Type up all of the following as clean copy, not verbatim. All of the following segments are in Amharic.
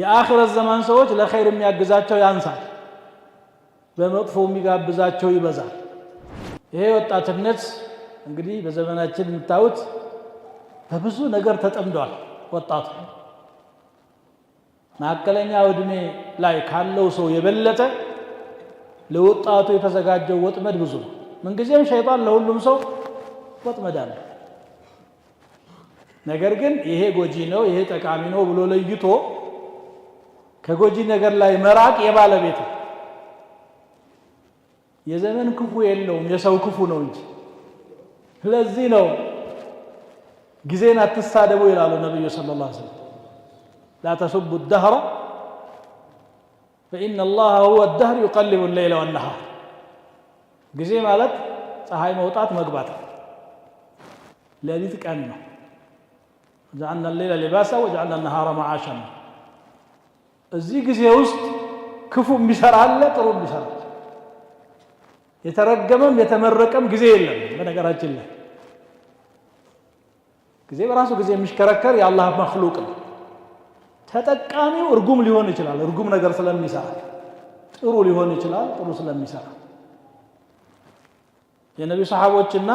የአኺረት ዘመን ሰዎች ለኸይር የሚያግዛቸው ያንሳል፣ በመጥፎ የሚጋብዛቸው ይበዛል። ይሄ ወጣትነት እንግዲህ በዘመናችን የምታዩት በብዙ ነገር ተጠምዷል። ወጣቱ ማዕከለኛ ዕድሜ ላይ ካለው ሰው የበለጠ ለወጣቱ የተዘጋጀው ወጥመድ ብዙ ነው። ምንጊዜም ሸይጣን ለሁሉም ሰው ወጥመድ አለ። ነገር ግን ይሄ ጎጂ ነው ይሄ ጠቃሚ ነው ብሎ ለይቶ ከጎጂ ነገር ላይ መራቅ የባለቤት ነው። የዘመን ክፉ የለውም የሰው ክፉ ነው እንጂ። ስለዚህ ነው ጊዜን አትሳደቡ ይላሉ ነብዩ ሰለላሁ ዐለይሂ ወሰለም። لا تسبوا الدهر فإن الله هو الدهر يقلب الليل والنهار። ጊዜ ማለት ፀሐይ መውጣት መግባት ሌሊት ቀን ነው። جعلنا الليل لباسا وجعلنا النهار معاشا። እዚህ ጊዜ ውስጥ ክፉ የሚሰራ አለ ጥሩ የሚሰራ የተረገመም የተመረቀም ጊዜ የለም። በነገራችን ላይ ጊዜ በራሱ ጊዜ የሚሽከረከር የአላህ መክሉቅ ነው። ተጠቃሚው እርጉም ሊሆን ይችላል እርጉም ነገር ስለሚሰራ፣ ጥሩ ሊሆን ይችላል ጥሩ ስለሚሰራ። የነብዩ ሰሃቦችና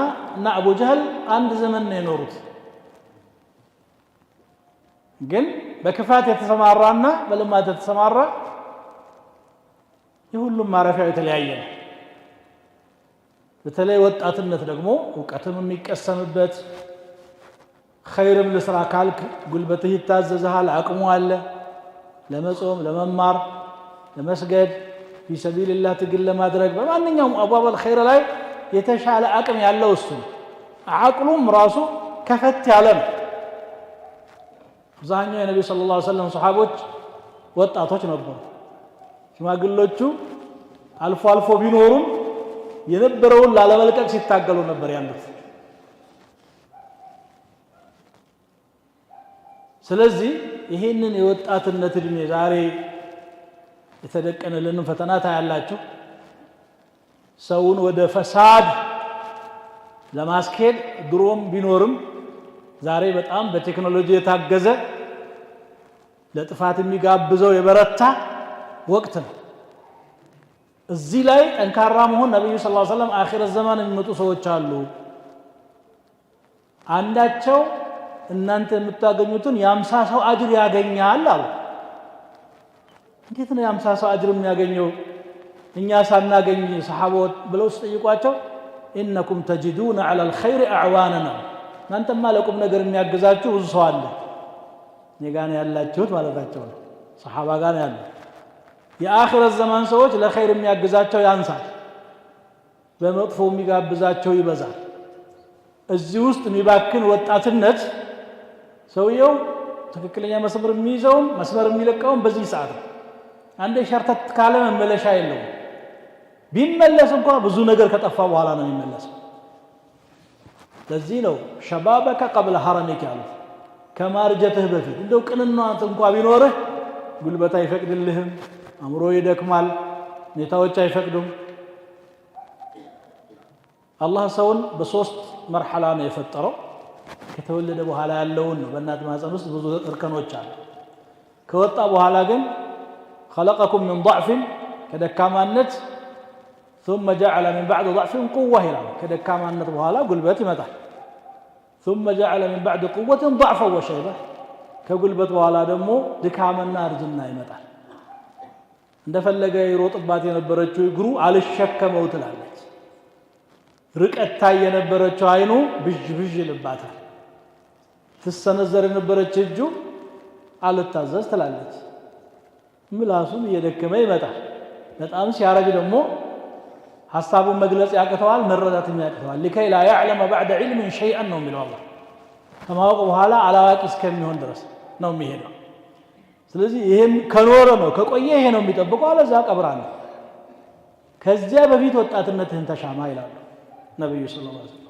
አቡ ጀህል አንድ ዘመን ነው የኖሩት። ግን በክፋት የተሰማራና በልማት የተሰማራ የሁሉም ማረፊያው የተለያየ ነው። በተለይ ወጣትነት ደግሞ ዕውቀትም የሚቀሰምበት ኸይርም ለስራ ካልክ ጉልበትህ ይታዘዝሃል፣ አቅሙ አለ ለመጾም ለመማር ለመስገድ في سبيل الله ትግል ለማድረግ በማንኛውም አባባል ኸይር ላይ የተሻለ አቅም ያለው እሱ ነው። አቅሉም ራሱ ከፈት ያለ ነው። አብዛኛው የነብዩ ሰለላሁ ዐለይሂ ወሰለም ሰሃቦች ወጣቶች ነበሩ። ሽማግሌዎቹ አልፎ አልፎ ቢኖሩም የነበረውን ላለመልቀቅ ሲታገሉ ነበር ያሉት። ስለዚህ ይሄንን የወጣትነት እድሜ ዛሬ የተደቀነልን ፈተና ታያላችሁ። ሰውን ወደ ፈሳድ ለማስኬድ ድሮም ቢኖርም ዛሬ በጣም በቴክኖሎጂ የታገዘ ለጥፋት የሚጋብዘው የበረታ ወቅት ነው። እዚህ ላይ ጠንካራ መሆን ነብዩ ሰለላሁ ዐለይሂ ወሰለም አኺረት ዘመን የሚመጡ ሰዎች አሉ፣ አንዳቸው እናንተ የምታገኙትን የ50 ሰው አጅር ያገኛል አሉ። እንዴት ነው የ50 ሰው አጅር የሚያገኘው እኛ ሳናገኝ ሰሃቦት ብለው ሲጠይቋቸው ኢነኩም ተጅዱነ ዐለ الخير አዕዋነና፣ እናንተማ ለቁም ነገር የሚያግዛችሁ ብዙ ሰው አለ፣ እኔ ጋር ነው ያላችሁት ማለታቸው ነው። ሰሃባ ጋር ነው ያለው። የአኺረት ዘመን ሰዎች ለኸይር የሚያግዛቸው ያንሳል፣ በመጥፎ የሚጋብዛቸው ይበዛል። እዚህ ውስጥ የሚባክን ወጣትነት ሰውየው ትክክለኛ መስመር የሚይዘውም መስመር የሚለቀውም በዚህ ሰዓት ነው። አንዴ ሸርተት ካለ መመለሻ የለውም። ቢመለስ እንኳን ብዙ ነገር ከጠፋ በኋላ ነው የሚመለሰው። ለዚህ ነው ሸባበከ ቀብለ ሐረሚክ ያሉት፣ ከማርጀትህ በፊት እንደው ቅንናት እንኳን ቢኖርህ ጉልበት አይፈቅድልህም፣ አእምሮ ይደክማል፣ ሁኔታዎች አይፈቅዱም። አላህ ሰውን በሶስት መርሐላ ነው የፈጠረው። ከተወለደ በኋላ ያለውን ነው። በእናት ማህፀን ውስጥ ብዙ እርከኖች አሉ። ከወጣ በኋላ ግን خلقكم من ضعف ከደካማነት ثم جعل من بعد ضعف قوة ይላል። ከደካማነት በኋላ ጉልበት ይመጣል። ثم جعل من بعد قوة ضعفا وشيبة ከጉልበት በኋላ ደግሞ ድካምና እርጅና ይመጣል። እንደፈለገ ይሮጥባት የነበረችው እግሩ አልሸከመው ትላለች። ርቀት ታይ የነበረችው አይኑ ብዥ ብዥ ይልባታል። ትሰነዘር የነበረች እጁ አልታዘዝ ትላለች። ምላሱም እየደከመ ይመጣል። በጣም ሲያረጅ ደግሞ ሐሳቡን መግለጽ ያቅተዋል፣ መረዳትም ያቅተዋል። لكي لا يعلم بعد علم شيئا ነው የሚለው አላህ። ከማወቅ በኋላ አላዋቂ እስከሚሆን ድረስ ነው የሚሄደው። ስለዚህ ይሄም ከኖረ ነው ከቆየ ይሄ ነው የሚጠብቀው፣ አለዛ ቀብራለሁ። ከዚያ በፊት ወጣትነትህን ተሻማ ይላሉ ነብዩ ሰለላሁ ዐለይሂ ወሰለም።